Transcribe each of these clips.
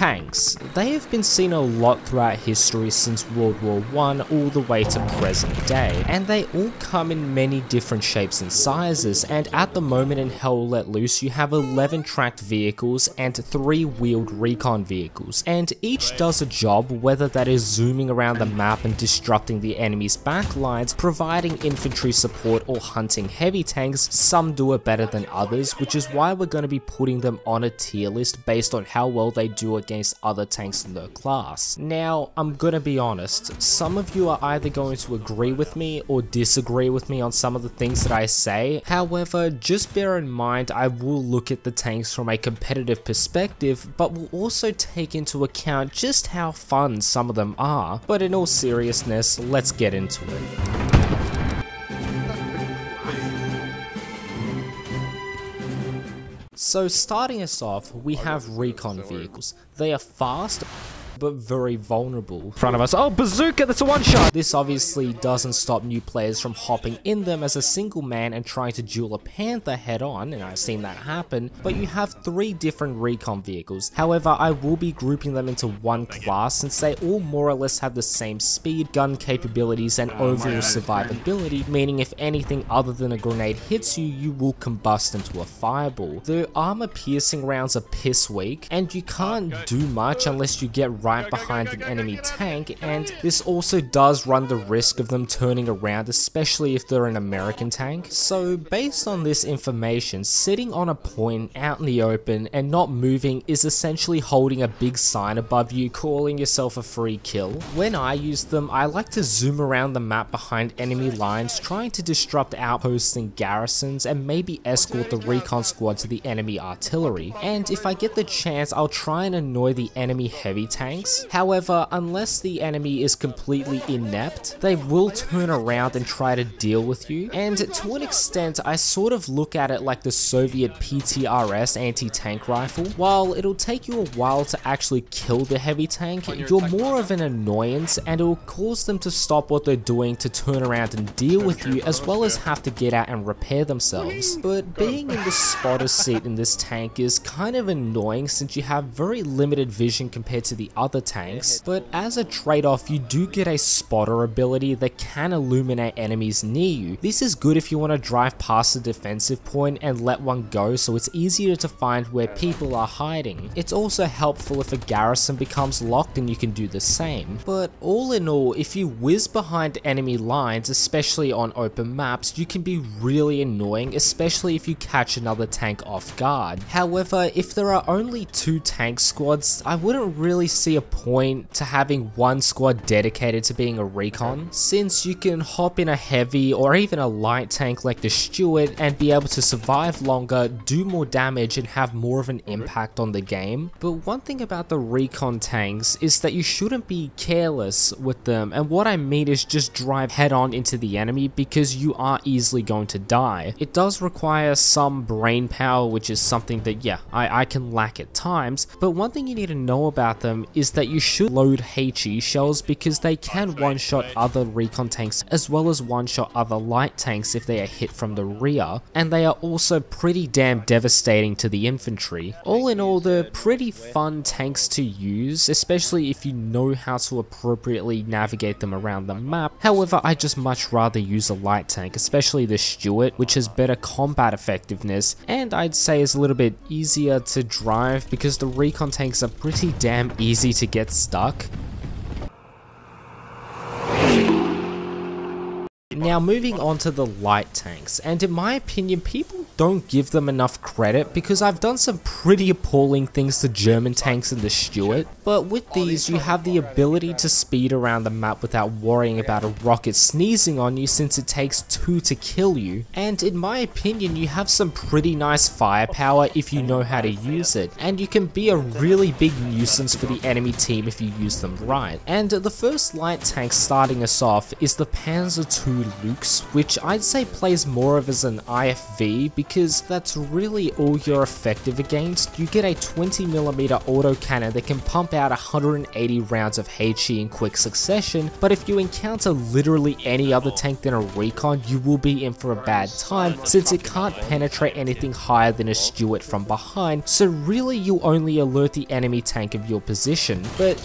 Tanks. They have been seen a lot throughout history since World War I all the way to present day, and they all come in many different shapes and sizes, and at the moment in Hell Let Loose you have 11 tracked vehicles and 3 wheeled recon vehicles, and each does a job, whether that is zooming around the map and disrupting the enemy's backlines, providing infantry support, or hunting heavy tanks. Some do it better than others, which is why we're going to be putting them on a tier list based on how well they do against other tanks in their class. Now, I'm gonna be honest, some of you are either going to agree with me or disagree with me on some of the things that I say. However, just bear in mind I will look at the tanks from a competitive perspective, but will also take into account just how fun some of them are. But in all seriousness, let's get into it. So starting us off, we have recon vehicles. They are fast, but very vulnerable. In front of us, oh, bazooka, that's a one shot! This obviously doesn't stop new players from hopping in them as a single man and trying to duel a panther head on, and I've seen that happen, but you have 3 different recon vehicles. However, I will be grouping them into one class since they all more or less have the same speed, gun capabilities, and overall survivability, meaning if anything other than a grenade hits you, you will combust into a fireball. The armor piercing rounds are piss weak, and you can't do much unless you get right behind an enemy tank, and this also does run the risk of them turning around, especially if they're an American tank. So based on this information, sitting on a point out in the open and not moving is essentially holding a big sign above you calling yourself a free kill. When I use them, I like to zoom around the map behind enemy lines, trying to disrupt outposts and garrisons and maybe escort the recon squad to the enemy artillery. And if I get the chance, I'll try and annoy the enemy heavy tank. However, unless the enemy is completely inept, they will turn around and try to deal with you, and to an extent I sort of look at it like the Soviet PTRS anti-tank rifle. While it'll take you a while to actually kill the heavy tank, you're more of an annoyance and it will cause them to stop what they're doing to turn around and deal with you, as well as have to get out and repair themselves. But being in the spotter seat in this tank is kind of annoying since you have very limited vision compared to the other tanks, but as a trade-off you do get a spotter ability that can illuminate enemies near you. This is good if you want to drive past a defensive point and let one go so it's easier to find where people are hiding. It's also helpful if a garrison becomes locked and you can do the same. But all in all, if you whiz behind enemy lines, especially on open maps, you can be really annoying, especially if you catch another tank off guard. However, if there are only 2 tank squads, I wouldn't really see a point to having one squad dedicated to being a recon, since you can hop in a heavy or even a light tank like the Stuart and be able to survive longer, do more damage, and have more of an impact on the game. But one thing about the recon tanks is that you shouldn't be careless with them, and what I mean is just drive head on into the enemy because you are easily going to die. It does require some brain power, which is something that I can lack at times, but one thing you need to know about them is that you should load HE shells because they can one-shot other recon tanks as well as one-shot other light tanks if they are hit from the rear, and they are also pretty damn devastating to the infantry. All in all, they're pretty fun tanks to use, especially if you know how to appropriately navigate them around the map. However, I just much rather use a light tank, especially the Stuart, which has better combat effectiveness and I'd say is a little bit easier to drive because the recon tanks are pretty damn easy to get stuck. Now moving on to the light tanks, and in my opinion people don't give them enough credit because I've done some pretty appalling things to German tanks in the Stuart, but with these you have the ability to speed around the map without worrying about a rocket sneezing on you since it takes 2 to kill you, and in my opinion you have some pretty nice firepower if you know how to use it, and you can be a really big nuisance for the enemy team if you use them right. And the first light tank starting us off is the Panzer II Luchs, which I'd say plays more of as an IFV because that's really all you're effective against. You get a 20mm autocannon that can pump out 180 rounds of HE in quick succession, but if you encounter literally any other tank than a recon, you will be in for a bad time since it can't penetrate anything higher than a Stuart from behind, so really you'll only alert the enemy tank of your position. But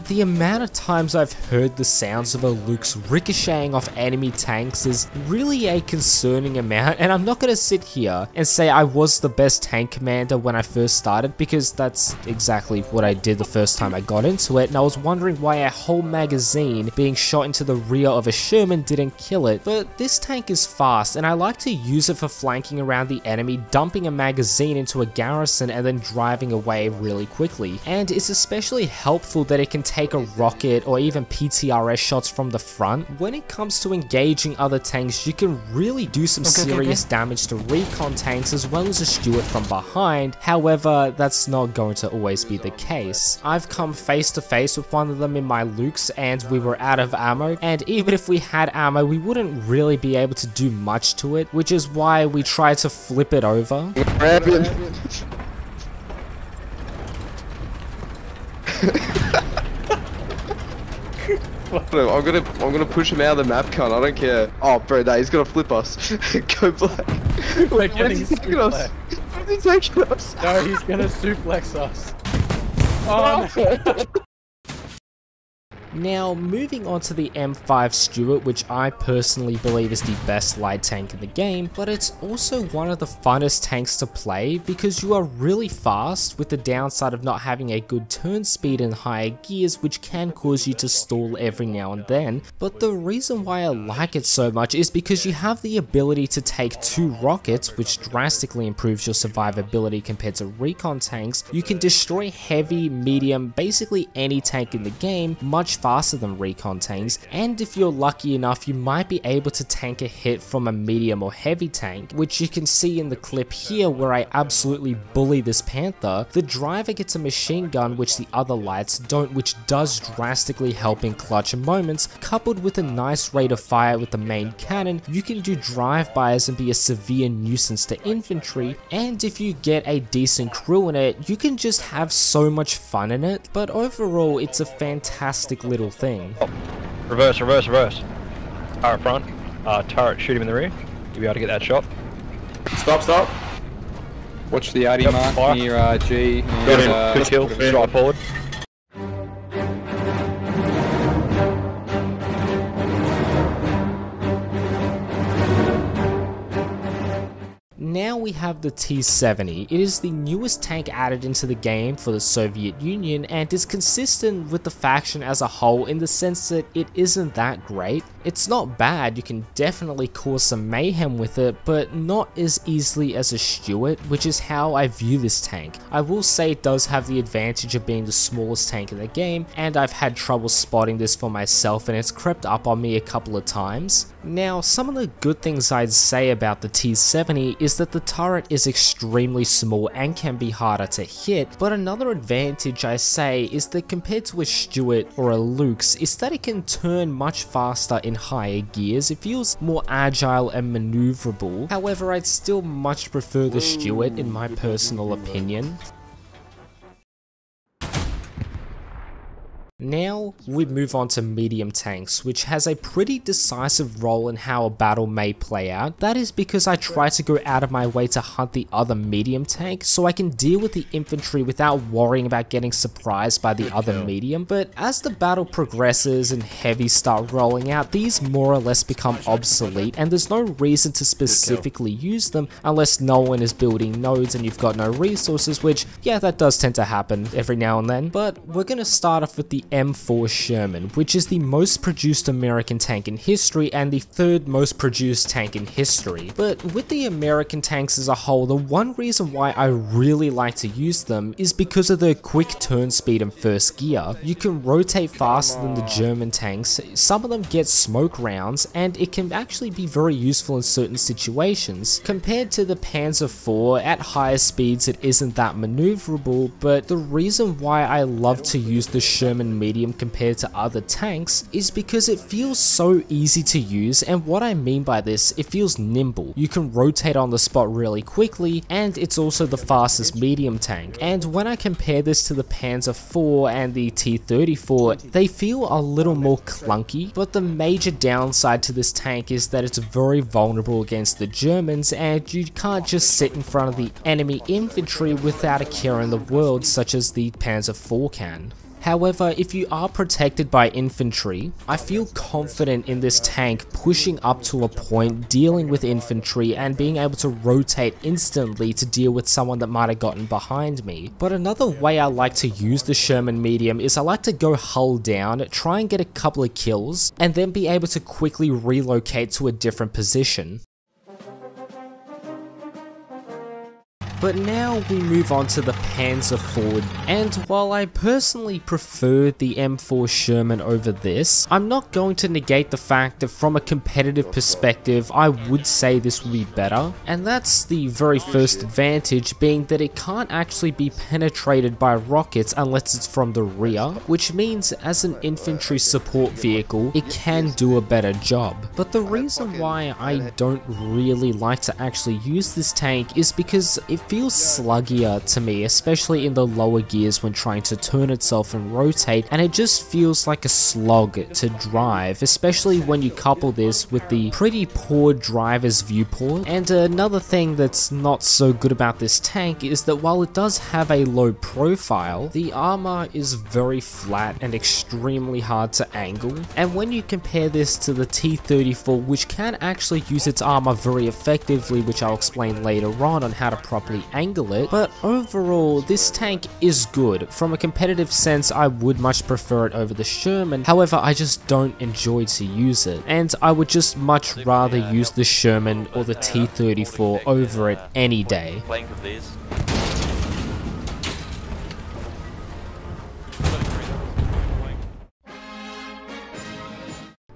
the amount of times I've heard the sounds of a Luke's ricocheting off enemy tanks is really a concerning amount, and I'm not going to sit here and say I was the best tank commander when I first started, because that's exactly what I did the first time I got into it, and I was wondering why a whole magazine being shot into the rear of a Sherman didn't kill it. But this tank is fast, and I like to use it for flanking around the enemy, dumping a magazine into a garrison and then driving away really quickly. And it's especially helpful that it can take a rocket or even PTRS shots from the front. When it comes to engaging other tanks, you can really do some serious damage to recon tanks as well as a Stuart from behind. However, that's not going to always be the case. I've come face to face with one of them in my Lukes and we were out of ammo, and even if we had ammo, we wouldn't really be able to do much to it, which is why we tried to flip it over. Grab him. I'm gonna push him out of the map, cunt. I don't care. Oh, bro, no, he's gonna flip us. Go black. We're getting suplex. Where's he taking us? No, he's gonna suplex us. Oh no. Now, moving on to the M5 Stuart, which I personally believe is the best light tank in the game, but it's also one of the funnest tanks to play because you are really fast, with the downside of not having a good turn speed in higher gears, which can cause you to stall every now and then. But the reason why I like it so much is because you have the ability to take 2 rockets, which drastically improves your survivability compared to recon tanks. You can destroy heavy, medium, basically any tank in the game much faster than recon tanks, and if you're lucky enough, you might be able to tank a hit from a medium or heavy tank, which you can see in the clip here where I absolutely bully this Panther. The driver gets a machine gun which the other lights don't, which does drastically help in clutch moments. Coupled with a nice rate of fire with the main cannon, you can do drive-bys and be a severe nuisance to infantry, and if you get a decent crew in it, you can just have so much fun in it. But overall, it's a fantastic little thing. Oh, reverse. Turret front. Turret, shoot him in the rear. You'll be able to get that shot. Stop. Watch the RD mark fire. near G. Got him. Good kill. Drive forward. Now we have the T-70. It is the newest tank added into the game for the Soviet Union and is consistent with the faction as a whole in the sense that it isn't that great. It's not bad, you can definitely cause some mayhem with it, but not as easily as a Stuart, which is how I view this tank. I will say it does have the advantage of being the smallest tank in the game, and I've had trouble spotting this for myself and it's crept up on me a couple of times. Now, some of the good things I'd say about the T-70 is that the turret is extremely small and can be harder to hit, but another advantage I say is that compared to a Stuart or a Luke's is that it can turn much faster in higher gears. It feels more agile and maneuverable. However, I'd still much prefer the Stuart in my personal opinion. Now we move on to medium tanks, which has a pretty decisive role in how a battle may play out. That is because I try to go out of my way to hunt the other medium tank so I can deal with the infantry without worrying about getting surprised by the other medium. But as the battle progresses and heavies start rolling out, these more or less become obsolete and there's no reason to specifically use them unless no one is building nodes and you've got no resources, which yeah, that does tend to happen every now and then. But we're going to start off with the M4 Sherman, which is the most produced American tank in history and the 3rd most produced tank in history. But with the American tanks as a whole, the one reason why I really like to use them is because of their quick turn speed and first gear. You can rotate faster than the German tanks, some of them get smoke rounds, and it can actually be very useful in certain situations. Compared to the Panzer IV, at higher speeds it isn't that maneuverable, but the reason why I love to use the Sherman medium compared to other tanks is because it feels so easy to use, and what I mean by this, it feels nimble. You can rotate on the spot really quickly, and it's also the fastest medium tank. And when I compare this to the Panzer IV and the T-34, they feel a little more clunky, but the major downside to this tank is that it's very vulnerable against the Germans, and you can't just sit in front of the enemy infantry without a care in the world such as the Panzer IV can. However, if you are protected by infantry, I feel confident in this tank pushing up to a point, dealing with infantry, and being able to rotate instantly to deal with someone that might have gotten behind me. But another way I like to use the Sherman medium is I like to go hull down, try and get a couple of kills, and then be able to quickly relocate to a different position. But now we move on to the Panzer IV, and while I personally prefer the M4 Sherman over this, I'm not going to negate the fact that from a competitive perspective, I would say this would be better, and that's the very first advantage being that it can't actually be penetrated by rockets unless it's from the rear, which means as an infantry support vehicle, it can do a better job. But the reason why I don't really like to actually use this tank is because it feels sluggier to me, especially in the lower gears when trying to turn itself and rotate, and it just feels like a slog to drive, especially when you couple this with the pretty poor driver's viewport. And another thing that's not so good about this tank is that while it does have a low profile, the armor is very flat and extremely hard to angle, and when you compare this to the T-34, which can actually use its armor very effectively, which I'll explain later on how to properly angle it, but overall this tank is good. From a competitive sense, I would much prefer it over the Sherman, however I just don't enjoy to use it, and I would just much rather use the Sherman or the T-34 over it any day.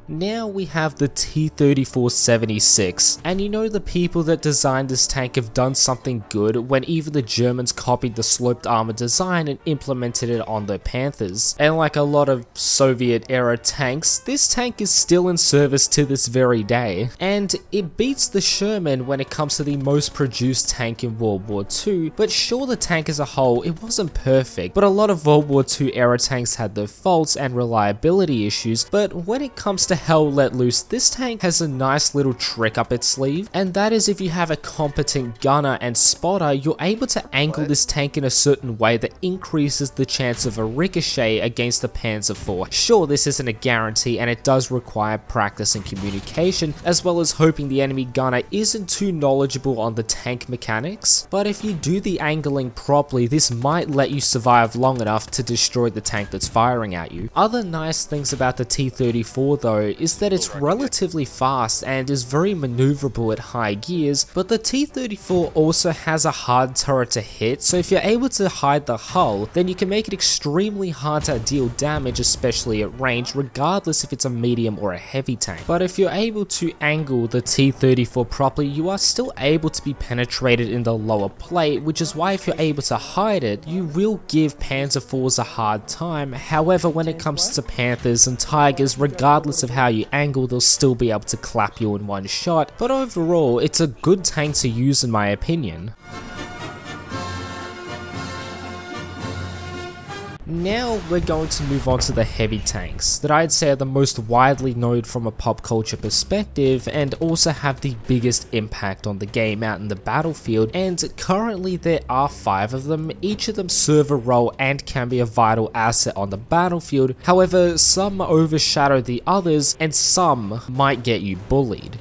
Now we have the T-34-76, and you know the people that designed this tank have done something good when even the Germans copied the sloped armor design and implemented it on their Panthers. And like a lot of Soviet era tanks, this tank is still in service to this very day, and it beats the Sherman when it comes to the most produced tank in World War II. But sure, the tank as a whole, it wasn't perfect, but a lot of World War II era tanks had their faults and reliability issues. But when it comes to Hell Let Loose, this tank has a nice little trick up its sleeve, and that is if you have a competent gunner and spotter, you're able to angle this tank in a certain way that increases the chance of a ricochet against the Panzer IV. Sure, this isn't a guarantee and it does require practice and communication, as well as hoping the enemy gunner isn't too knowledgeable on the tank mechanics, but if you do the angling properly, this might let you survive long enough to destroy the tank that's firing at you. Other nice things about the T-34 though is that it's relatively fast and is very maneuverable at high gears, but the T-34 also has a hard turret to hit, so if you're able to hide the hull, then you can make it extremely hard to deal damage, especially at range, regardless if it's a medium or a heavy tank. But if you're able to angle the T-34 properly, you are still able to be penetrated in the lower plate, which is why if you're able to hide it, you will give Panzer IVs a hard time. However, when it comes to Panthers and Tigers, regardless of how you angle, they'll still be able to clap you in one shot, but overall it's a good tank to use in my opinion. Now we're going to move on to the heavy tanks that I'd say are the most widely known from a pop culture perspective and also have the biggest impact on the game out in the battlefield, and currently there are 5 of them. Each of them serve a role and can be a vital asset on the battlefield. However, some overshadow the others and some might get you bullied.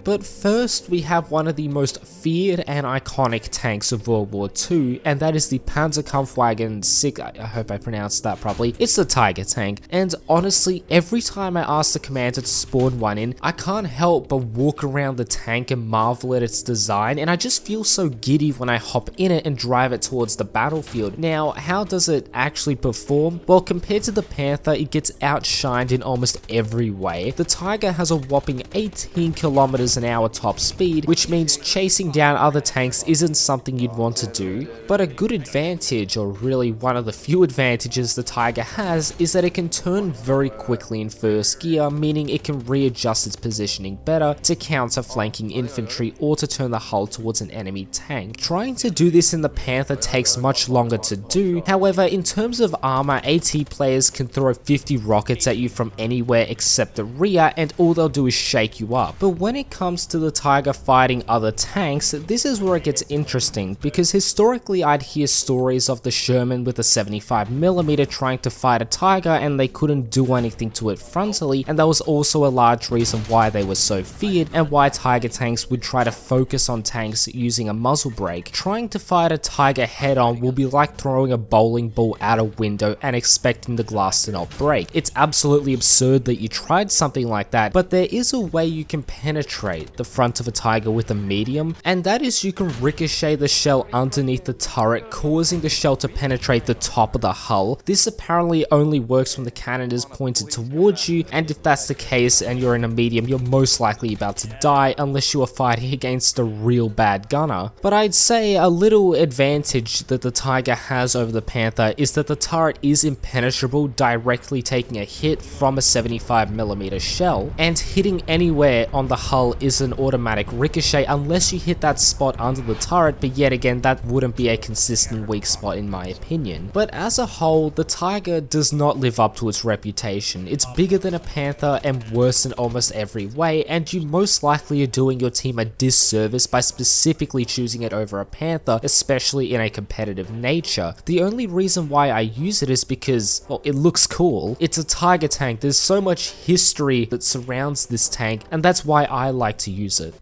But first, we have one of the most feared and iconic tanks of World War II, and that is the Panzerkampfwagen 6, I hope I pronounced that properly. It's the Tiger tank, and honestly, every time I ask the commander to spawn one in, I can't help but walk around the tank and marvel at its design, and I just feel so giddy when I hop in it and drive it towards the battlefield. Now, how does it actually perform? Well, compared to the Panther, it gets outshined in almost every way. The Tiger has a whopping 18 kilometers an hour top speed, which means chasing down other tanks isn't something you'd want to do, but a good advantage, or really one of the few advantages the Tiger has, is that it can turn very quickly in first gear, meaning it can readjust its positioning better to counter flanking infantry or to turn the hull towards an enemy tank. Trying to do this in the Panther takes much longer to do, however in terms of armor, AT players can throw 50 rockets at you from anywhere except the rear and all they'll do is shake you up. But when it comes to the Tiger fighting other tanks, this is where it gets interesting, because historically I'd hear stories of the Sherman with a 75mm trying to fight a Tiger and they couldn't do anything to it frontally, and that was also a large reason why they were so feared and why Tiger tanks would try to focus on tanks using a muzzle brake. Trying to fight a Tiger head on will be like throwing a bowling ball out a window and expecting the glass to not break. It's absolutely absurd that you tried something like that, but there is a way you can penetrate the front of a Tiger with a medium, and that is you can ricochet the shell underneath the turret, causing the shell to penetrate the top of the hull. This apparently only works when the cannon is pointed towards you, and if that's the case and you're in a medium, you're most likely about to die unless you are fighting against a real bad gunner. But I'd say a little advantage that the Tiger has over the Panther is that the turret is impenetrable, directly taking a hit from a 75mm shell, and hitting anywhere on the hull is an automatic ricochet unless you hit that spot under the turret, but yet again that wouldn't be a consistent weak spot in my opinion. But as a whole, the Tiger does not live up to its reputation. It's bigger than a Panther and worse in almost every way, and you most likely are doing your team a disservice by specifically choosing it over a Panther, especially in a competitive nature. The only reason why I use it is because, well, it looks cool. It's a Tiger tank. There's so much history that surrounds this tank, and that's why I like to use it.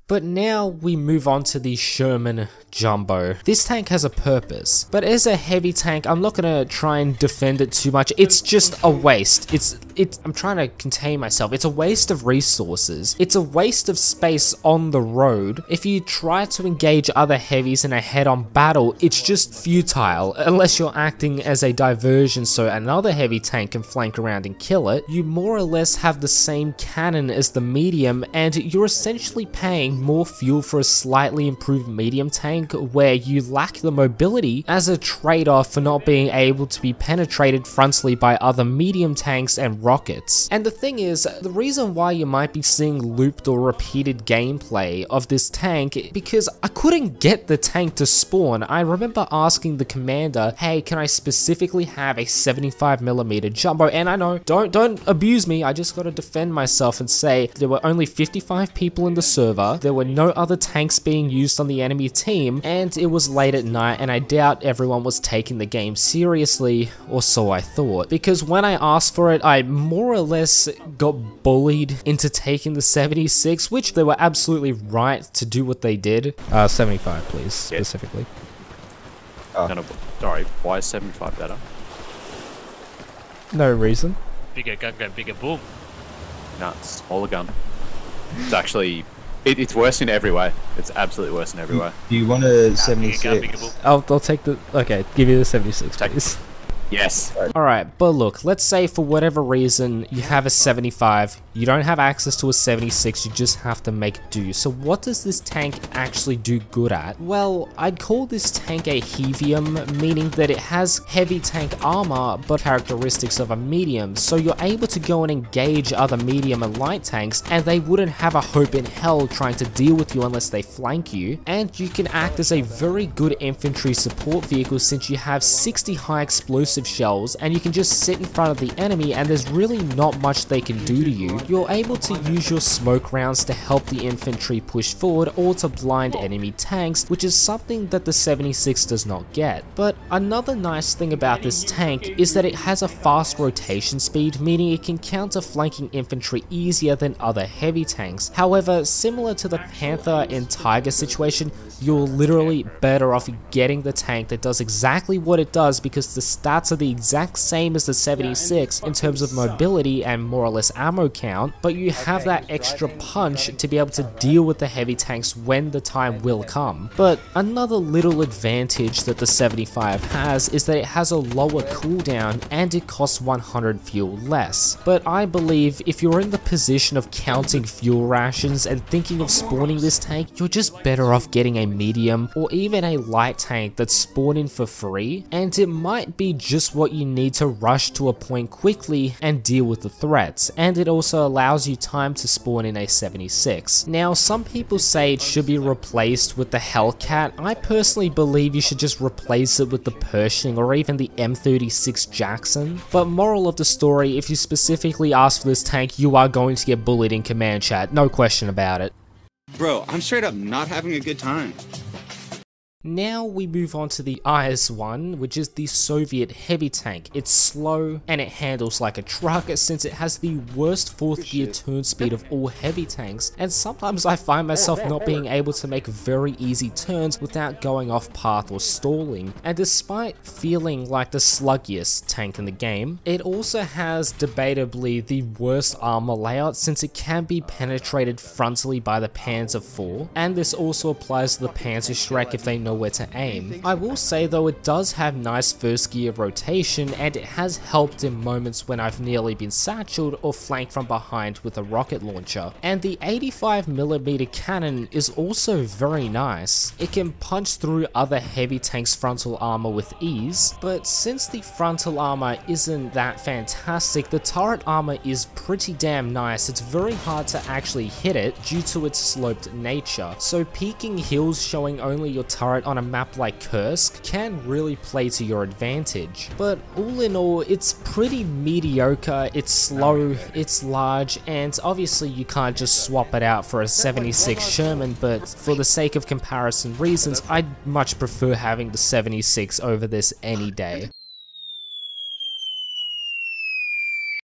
But now we move on to the Sherman Jumbo. This tank has a purpose, but as a heavy tank, I'm not gonna try and defend it too much. It's just a waste. I'm trying to contain myself. It's a waste of resources. It's a waste of space on the road. If you try to engage other heavies in a head-on battle, it's just futile, unless you're acting as a diversion so another heavy tank can flank around and kill it. You more or less have the same cannon as the medium, and you're essentially paying more fuel for a slightly improved medium tank where you lack the mobility as a trade-off for not being able to be penetrated frontally by other medium tanks and rockets. And the thing is, the reason why you might be seeing looped or repeated gameplay of this tank, because I couldn't get the tank to spawn. I remember asking the commander, hey, can I specifically have a 75mm jumbo? And I know, don't abuse me, I just gotta defend myself and say there were only 55 people in the server, there were no other tanks being used on the enemy team, and it was late at night and I doubt everyone was taking the game seriously, or so I thought. Because when I asked for it, I more or less got bullied into taking the 76, which they were absolutely right to do what they did. 75 please, specifically. No, sorry, why is 75 better? No reason. Bigger gun, go bigger boom. No, it's smaller gun. It's actually... It's worse in every way. It's absolutely worse in every way. Do you want a 76? I'll take the... Okay, give you the 76 please. Yes. Alright, but look, let's say for whatever reason you have a 75, you don't have access to a 76, you just have to make do. So what does this tank actually do good at? Well, I'd call this tank a heavium, meaning that it has heavy tank armor but characteristics of a medium, so you're able to go and engage other medium and light tanks and they wouldn't have a hope in hell trying to deal with you unless they flank you. And you can act as a very good infantry support vehicle since you have 60 high explosive shells and you can just sit in front of the enemy and there's really not much they can do to you. You're able to use your smoke rounds to help the infantry push forward or to blind enemy tanks, which is something that the 76 does not get. But another nice thing about this tank is that it has a fast rotation speed, meaning it can counter flanking infantry easier than other heavy tanks. However, similar to the Panther and Tiger situation, you're literally better off getting the tank that does exactly what it does because the stats stats are the exact same as the 76 in terms of mobility and more or less ammo count, but you have that extra punch to be able to deal with the heavy tanks when the time will come. But another little advantage that the 75 has is that it has a lower cooldown and it costs 100 fuel less. But I believe if you're in the position of counting fuel rations and thinking of spawning this tank, you're just better off getting a medium or even a light tank that's spawning for free, and it might be just what you need to rush to a point quickly and deal with the threats, and it also allows you time to spawn in a 76. Now, some people say it should be replaced with the Hellcat. I personally believe you should just replace it with the Pershing or even the M36 Jackson. But moral of the story, if you specifically ask for this tank, you are going to get bullied in command chat, no question about it. Bro, I'm straight up not having a good time. Now we move on to the IS-1, which is the Soviet heavy tank. It's slow and it handles like a truck since it has the worst 4th gear turn speed of all heavy tanks, and sometimes I find myself not being able to make very easy turns without going off path or stalling. And despite feeling like the sluggiest tank in the game, it also has debatably the worst armor layout since it can be penetrated frontally by the Panzer IV, and this also applies to the Panzerschreck if they know where to aim. I will say though, it does have nice first gear rotation and it has helped in moments when I've nearly been satcheled or flanked from behind with a rocket launcher. And the 85mm cannon is also very nice. It can punch through other heavy tanks' frontal armor with ease, but since the frontal armor isn't that fantastic, the turret armor is pretty damn nice. It's very hard to actually hit it due to its sloped nature, so peeking hills showing only your turret on a map like Kursk can really play to your advantage. But all in all, it's pretty mediocre, it's slow, it's large, and obviously you can't just swap it out for a 76 Sherman, but for the sake of comparison reasons, I'd much prefer having the 76 over this any day.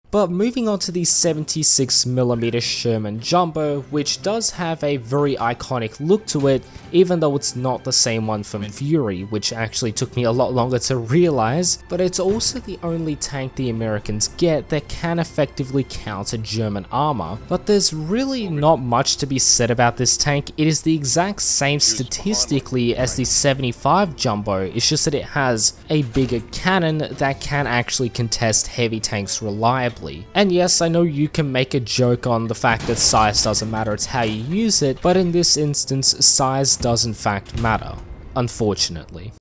But moving on to the 76mm Sherman Jumbo, which does have a very iconic look to it, even though it's not the same one from Fury, which actually took me a lot longer to realize, but it's also the only tank the Americans get that can effectively counter German armor. But there's really not much to be said about this tank. It is the exact same statistically as the 75 Jumbo, it's just that it has a bigger cannon that can actually contest heavy tanks reliably. And yes, I know you can make a joke on the fact that size doesn't matter, it's how you use it, but in this instance, size does in fact matter, unfortunately.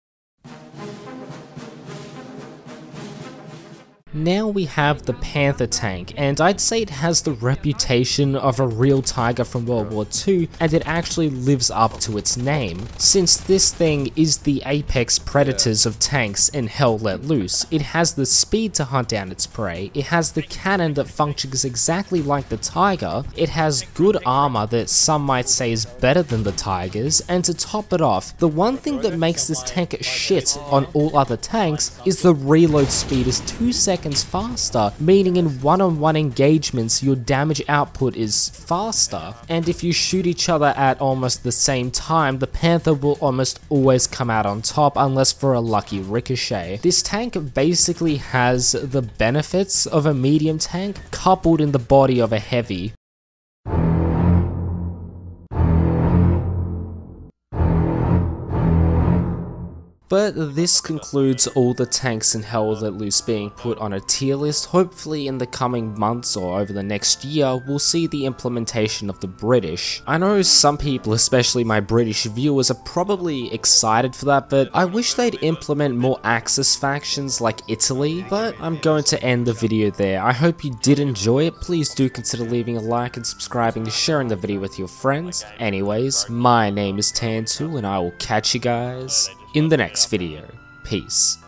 Now we have the Panther tank, and I'd say it has the reputation of a real tiger from World War II, and it actually lives up to its name, since this thing is the apex predators of tanks in Hell Let Loose. It has the speed to hunt down its prey, it has the cannon that functions exactly like the Tiger, it has good armor that some might say is better than the Tiger's, and to top it off, the one thing that makes this tank shit on all other tanks is the reload speed is 2 seconds faster, meaning in one-on-one engagements your damage output is faster, and if you shoot each other at almost the same time, the Panther will almost always come out on top unless for a lucky ricochet. This tank basically has the benefits of a medium tank coupled in the body of a heavy. But this concludes all the tanks in Hell Let Loose being put on a tier list. Hopefully in the coming months or over the next year, we'll see the implementation of the British. I know some people, especially my British viewers, are probably excited for that, but I wish they'd implement more Axis factions like Italy, but I'm going to end the video there. I hope you did enjoy it. Please do consider leaving a like and subscribing and sharing the video with your friends. Anyways, my name is Tantu and I will catch you guys in the next video. Peace.